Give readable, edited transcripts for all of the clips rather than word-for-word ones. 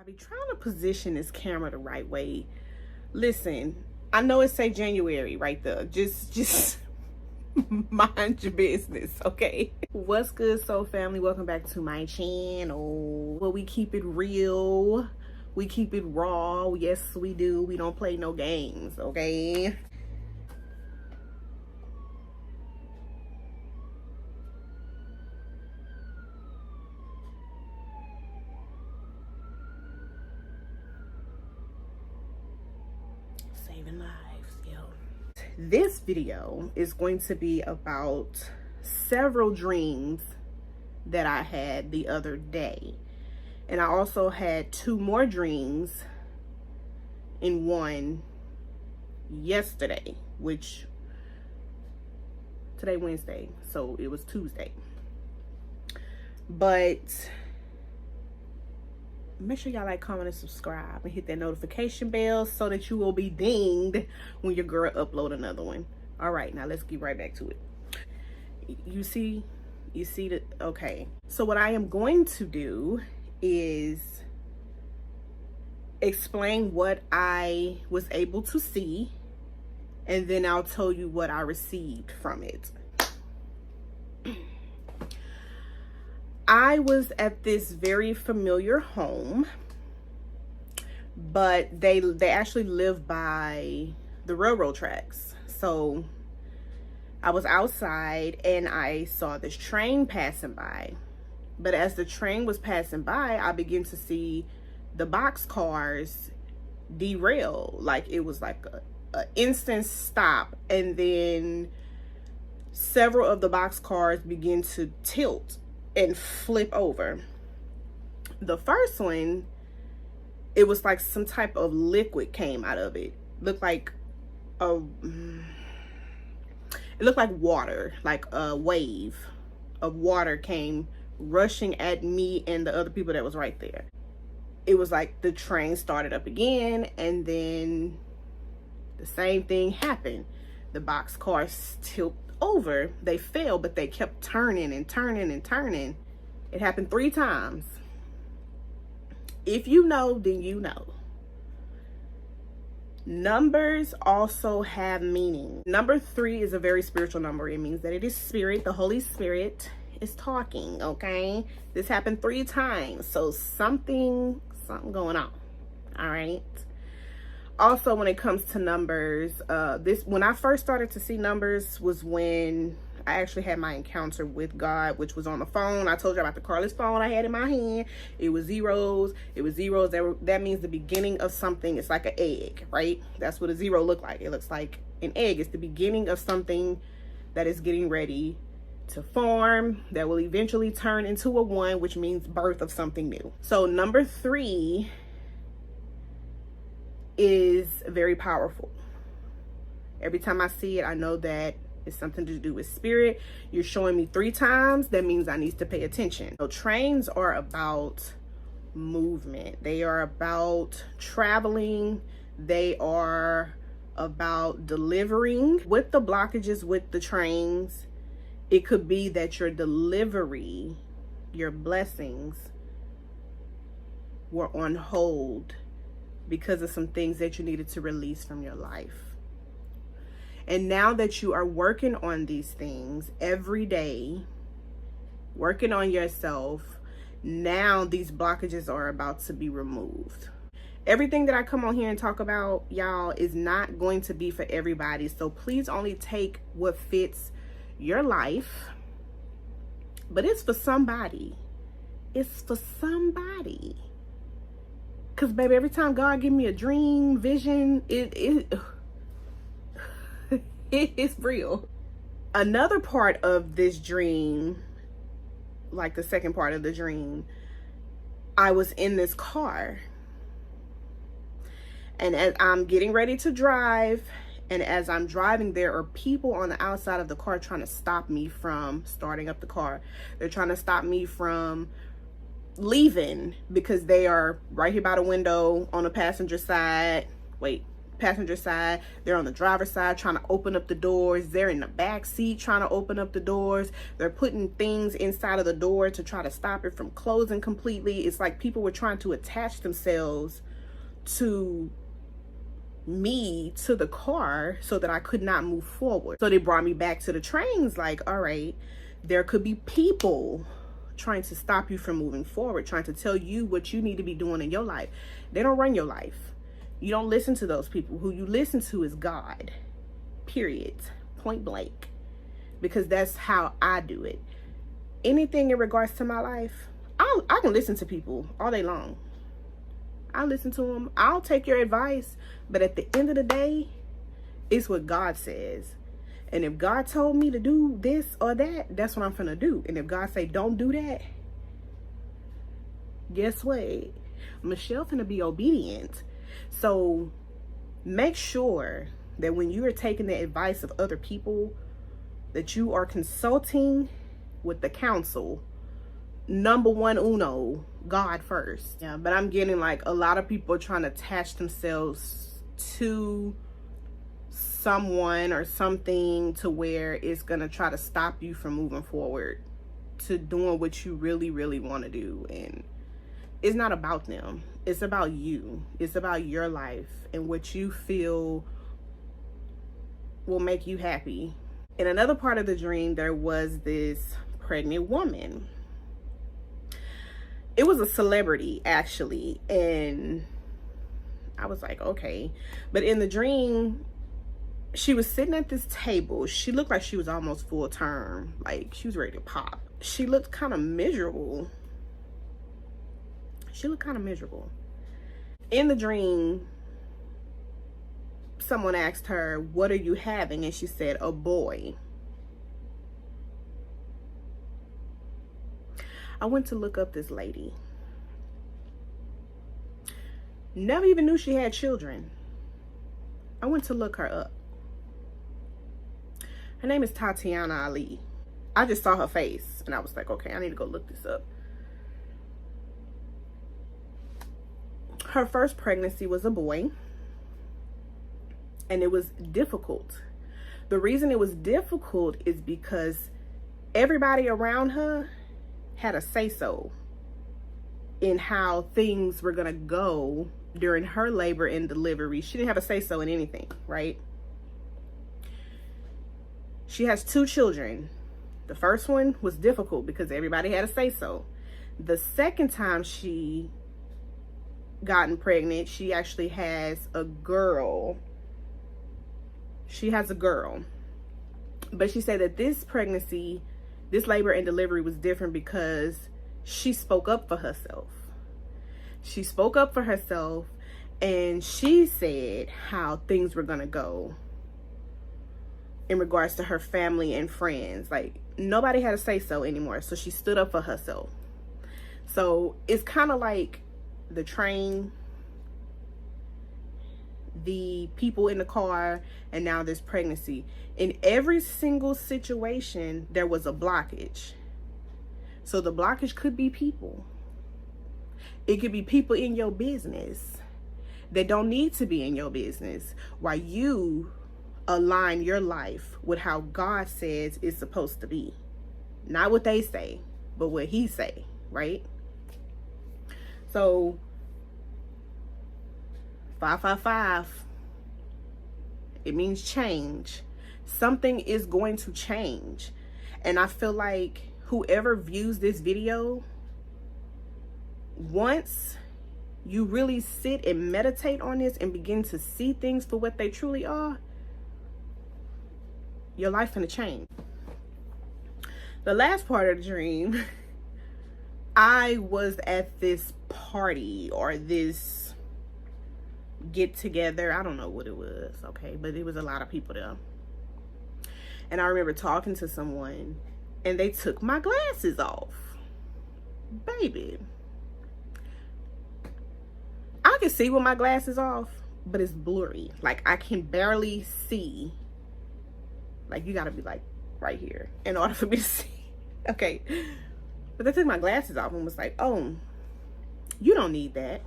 I be trying to position this camera the right way. Listen, I know it say January right there. Just mind your business, okay? What's good, soul family? Welcome back to my channel. Well, we keep it real. We keep it raw. Yes, we do. We don't play no games, okay? Saving lives, yo. This video is going to be about several dreams that I had the other day. And I also had two more dreams in one yesterday, which today Wednesday, so it was Tuesday. But make sure y'all like, comment, and subscribe, and hit that notification bell so that you will be dinged when your girl upload another one. All right, now let's get right back to it. You see that? Okay. So what I am going to do is explain what I was able to see, and then I'll tell you what I received from it. I was at this very familiar home, but they actually live by the railroad tracks. So I was outside and I saw this train passing by. But as the train was passing by, I began to see the box cars derail. Like it was like a instant stop, and then several of the box cars begin to tilt and flip over. The first one, it was like some type of liquid came out of it. Looked like it looked like water, like a wave of water came rushing at me and the other people that was right there. It was like the train started up again, and then the same thing happened. The box cars tilt over. They fell, but they kept turning and turning and turning. It happened 3 times. If you know, then you know. Numbers also have meaning. Number 3 is a very spiritual number. It means that it is spirit. The Holy Spirit is talking, okay? This happened 3 times, so something going on. All right. Also, when it comes to numbers, when I first started to see numbers was when I actually had my encounter with God, which was on the phone. I told you about the cordless phone I had in my hand. It was zeros. It was zeros. That means the beginning of something. It's like an egg, right? That's what a zero look like. It looks like an egg. It's the beginning of something that is getting ready to form, that will eventually turn into a 1, which means birth of something new. So number 3 is very powerful. Every time I see it, I know that it's something to do with spirit. You're showing me 3 times. That means I need to pay attention. So trains are about movement. They are about traveling. They are about delivering. With the blockages with the trains, it could be that your delivery, your blessings were on hold because of some things that you needed to release from your life. And now that you are working on these things every day, working on yourself, now these blockages are about to be removed. Everything that I come on here and talk about, y'all, is not going to be for everybody. So please only take what fits your life. But it's for somebody. It's for somebody. Because, baby, every time God give me a dream, vision, it is real. Another part of this dream, like the second part of the dream, I was in this car. And as I'm getting ready to drive, and as I'm driving, there are people on the outside of the car trying to stop me from starting up the car. They're trying to stop me from leaving because they are right here by the window on the passenger side. Wait, passenger side, they're on the driver's side trying to open up the doors, they're in the back seat trying to open up the doors, they're putting things inside of the door to try to stop it from closing completely. It's like people were trying to attach themselves to me, to the car, so that I could not move forward. So they brought me back to the trains like, all right, there could be people trying to stop you from moving forward, trying to tell you what you need to be doing in your life. They don't run your life. You don't listen to those people. Who you listen to is God, period, point blank, because that's how I do it. Anything in regards to my life, I can listen to people all day long. I listen to them. I'll take your advice, but at the end of the day, it's what God says. And if God told me to do this or that, that's what I'm gonna do. And if God say don't do that, guess what? Michelle finna be obedient. So make sure that when you are taking the advice of other people, that you are consulting with the counsel. Number one, uno, God first. Yeah, but I'm getting like a lot of people trying to attach themselves to someone or something to where it's gonna try to stop you from moving forward to doing what you really, really want to do. And it's not about them. It's about you. It's about your life and what you feel will make you happy. In another part of the dream, there was this pregnant woman. It was a celebrity, actually, and I was like, okay. But in the dream, she was sitting at this table. She looked like she was almost full term, like she was ready to pop. She looked kind of miserable. In the dream, someone asked her, what are you having? And she said, a boy. I went to look up this lady. Never even knew she had children. I went to look her up. Her name is Tatiana Ali. I just saw her face and I was like, okay, I need to go look this up. Her first pregnancy was a boy, and it was difficult. The reason it was difficult is because everybody around her had a say-so in how things were gonna go during her labor and delivery. She didn't have a say-so in anything, right? She has 2 children. The first one was difficult because everybody had a say-so. The second time she gotten pregnant, she actually has a girl. But she said that this pregnancy, this labor and delivery was different because she spoke up for herself. And she said how things were gonna go in regards to her family and friends. Like, nobody had a say-so anymore, so she stood up for herself. So it's kind of like the train, the people in the car, and now this pregnancy. In every single situation, there was a blockage. So the blockage could be people. It could be people in your business that don't need to be in your business, while you align your life with how God says it's supposed to be. Not what they say, but what he say, right? So 555, it means change. Something is going to change. And I feel like whoever views this video, once you really sit and meditate on this and begin to see things for what they truly are, your life gonna change. The last part of the dream, I was at this party or this get together. I don't know what it was, okay, but it was a lot of people there. And I remember talking to someone and they took my glasses off. Baby, I can see with my glasses off, but it's blurry. Like, I can barely see. Like, you gotta be like right here in order for me to see. Okay. But they took my glasses off and was like, oh, you don't need that.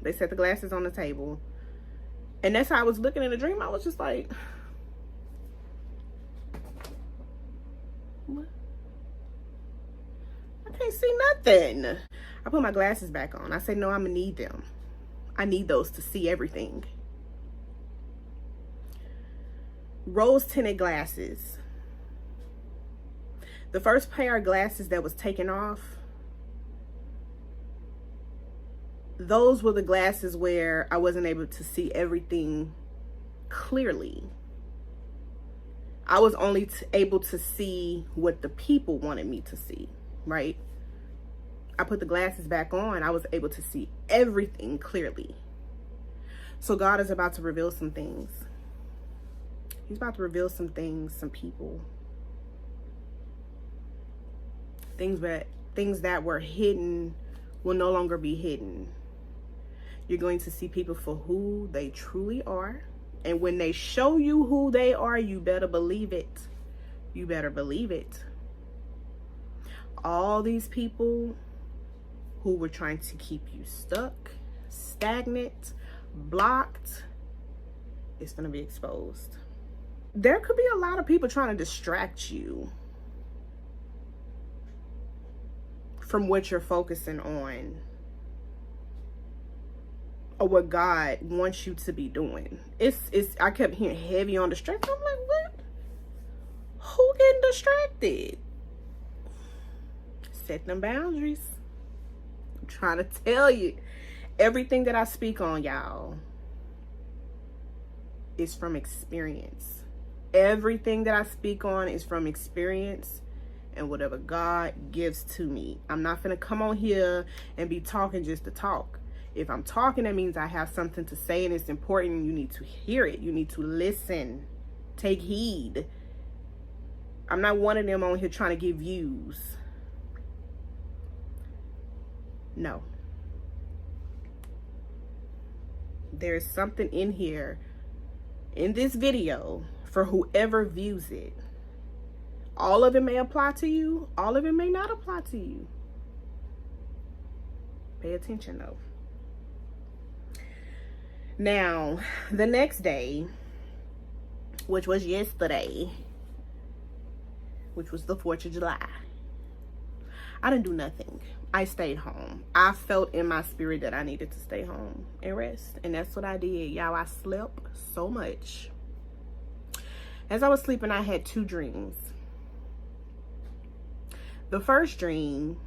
They set the glasses on the table. And that's how I was looking in the dream. I was just like, what? I can't see nothing. I put my glasses back on. I said, no, I'm gonna need them. I need those to see everything. Rose tinted glasses. The first pair of glasses that was taken off, those were the glasses where I wasn't able to see everything clearly. I was only able to see what the people wanted me to see, right? I put the glasses back on. I was able to see everything clearly. So God is about to reveal some things. He's about to reveal some things, some people. Things that were hidden will no longer be hidden. You're going to see people for who they truly are. And when they show you who they are, you better believe it. You better believe it. All these people who were trying to keep you stuck, stagnant, blocked, it's going to be exposed. There could be a lot of people trying to distract you from what you're focusing on or what God wants you to be doing. I kept hearing heavy on distraction. I'm like, what? Who getting distracted? Set them boundaries. I'm trying to tell you, everything that I speak on, y'all, is from experience. Everything that I speak on is from experience and whatever God gives to me. I'm not gonna come on here and be talking just to talk. If I'm talking, that means I have something to say and it's important and you need to hear it. You need to listen. Take heed. I'm not one of them on here trying to give views. No. There's something in here, in this video, for whoever views it. All of it may apply to you. All of it may not apply to you. Pay attention though. Now, the next day, which was yesterday, which was the 4th of July, I didn't do nothing. I stayed home. I felt in my spirit that I needed to stay home and rest. And that's what I did. Y'all, I slept so much. As I was sleeping, I had 2 dreams. The first dream,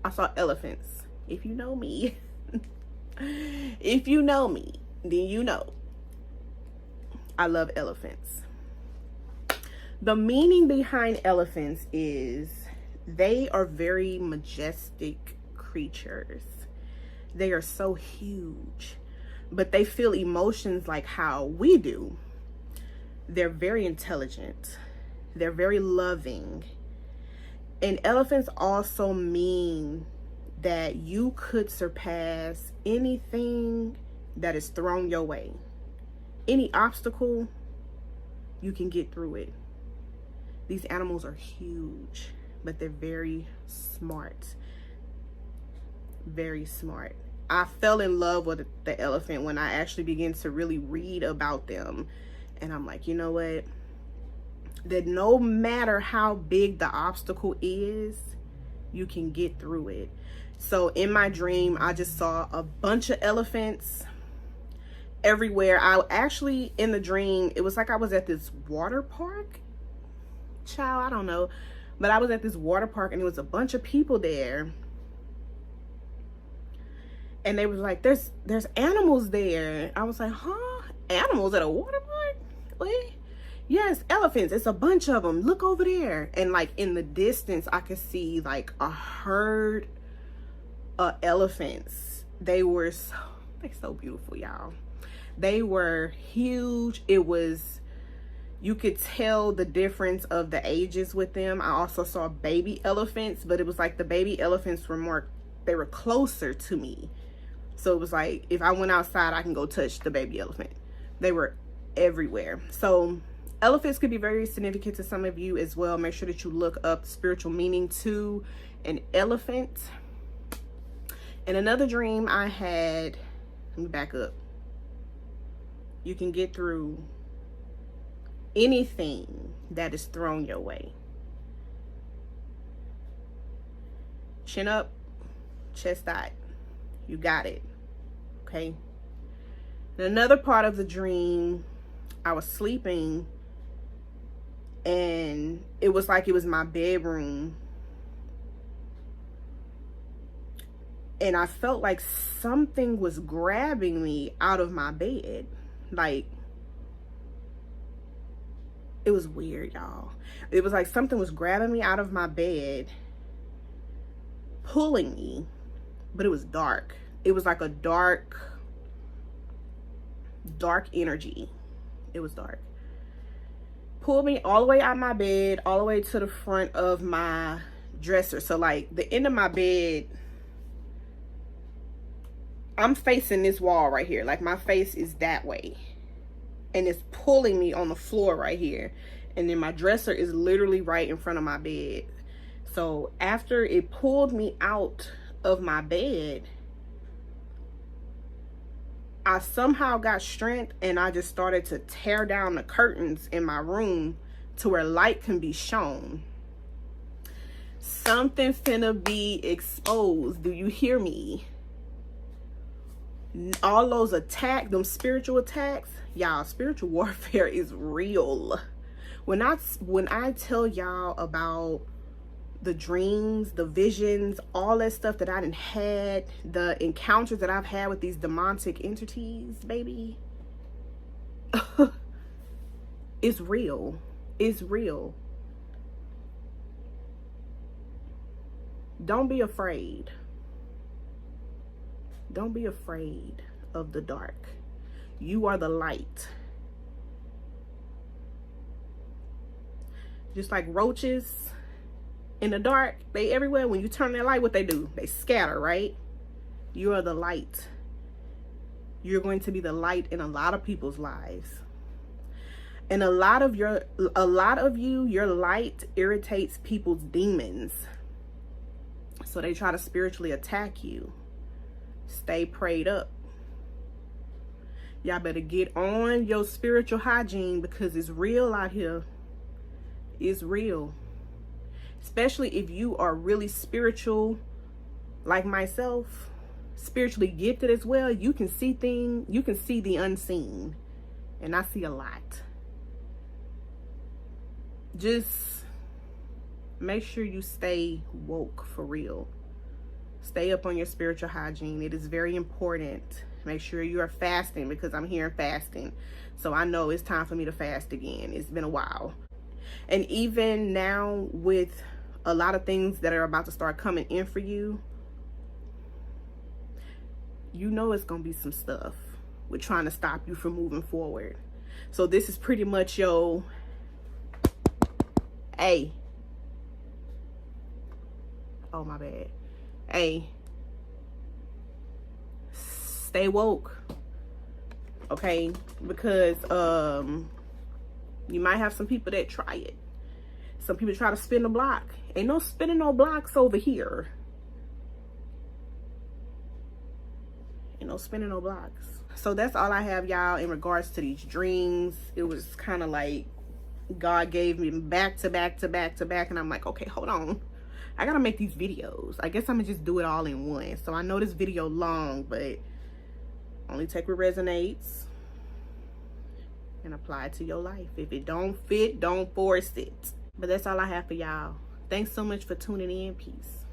I saw elephants. If you know me, if you know me, then you know I love elephants. The meaning behind elephants is they are very majestic creatures. They are so huge, but they feel emotions like how we do. They're very intelligent. They're very loving. And elephants also mean that you could surpass anything that is thrown your way. Any obstacle, you can get through it. These animals are huge, but they're very smart. Very smart. I fell in love with the elephant when I actually began to really read about them. And I'm like, you know what? That no matter how big the obstacle is, you can get through it. So in my dream, I just saw a bunch of elephants everywhere. In the dream, it was like I was at this water park. Child, I don't know. But I was at this water park and there was a bunch of people there. And they was like, there's animals there. I was like, huh? Animals at a water park? What? Yes, elephants. It's a bunch of them. Look over there. And like in the distance, I could see like a herd of elephants. They're so beautiful, y'all. They were huge. You could tell the difference of the ages with them. I also saw baby elephants, but it was like the baby elephants they were closer to me. So it was like, if I went outside, I can go touch the baby elephant. They were everywhere. So elephants could be very significant to some of you as well. Make sure that you look up spiritual meaning to an elephant. In another dream I had, Let me back up. You can get through anything that is thrown your way. Chin up, chest out. You got it. Okay. Another part of the dream, I was sleeping and it was like it was my bedroom. And I felt like something was grabbing me out of my bed. Like, it was weird, y'all. It was like something was grabbing me out of my bed, pulling me, but it was dark. It was like a dark energy. It was dark. Pulled me all the way out of my bed, all the way to the front of my dresser. So like the end of my bed, I'm facing this wall right here. Like my face is that way. And it's pulling me on the floor right here. And then my dresser is literally right in front of my bed. So after it pulled me out of my bed, I somehow got strength and I just started to tear down the curtains in my room to where light can be shown. Something finna be exposed. Do you hear me? All those attacks, them spiritual attacks, y'all, spiritual warfare is real. When I tell y'all about the dreams, the visions, all that stuff that I done had, the encounters that I've had with these demonic entities, baby, it's real. It's real. Don't be afraid. Don't be afraid of the dark. You are the light. Just like roaches in the dark, they everywhere. When you turn their light, what they do? They scatter, right? You are the light. You're going to be the light in a lot of people's lives. And a lot of you, your light irritates people's demons. So they try to spiritually attack you. Stay prayed up. Y'all better get on your spiritual hygiene because it's real out here. It's real. Especially if you are really spiritual, like myself, spiritually gifted as well. You can see things, you can see the unseen. And I see a lot. Just make sure you stay woke for real. Stay up on your spiritual hygiene. It is very important. Make sure you are fasting because I'm hearing fasting. So I know it's time for me to fast again. It's been a while. And even now with a lot of things that are about to start coming in for you, you know it's going to be some stuff with trying to stop you from moving forward. So this is pretty much your, hey. Oh, my bad. Hey, stay woke, okay? Because you might have some people that try it. Some people try to spin the block. Ain't no spinning no blocks over here. Ain't no spinning no blocks. So that's all I have, y'all, in regards to these dreams. It was kind of like God gave me back to back to back to back, and I'm like, okay, hold on. I gotta make these videos. I guess I'm gonna just do it all in one. So I know this video long, but only take what resonates and apply it to your life. If it don't fit, don't force it. But that's all I have for y'all. Thanks so much for tuning in. Peace.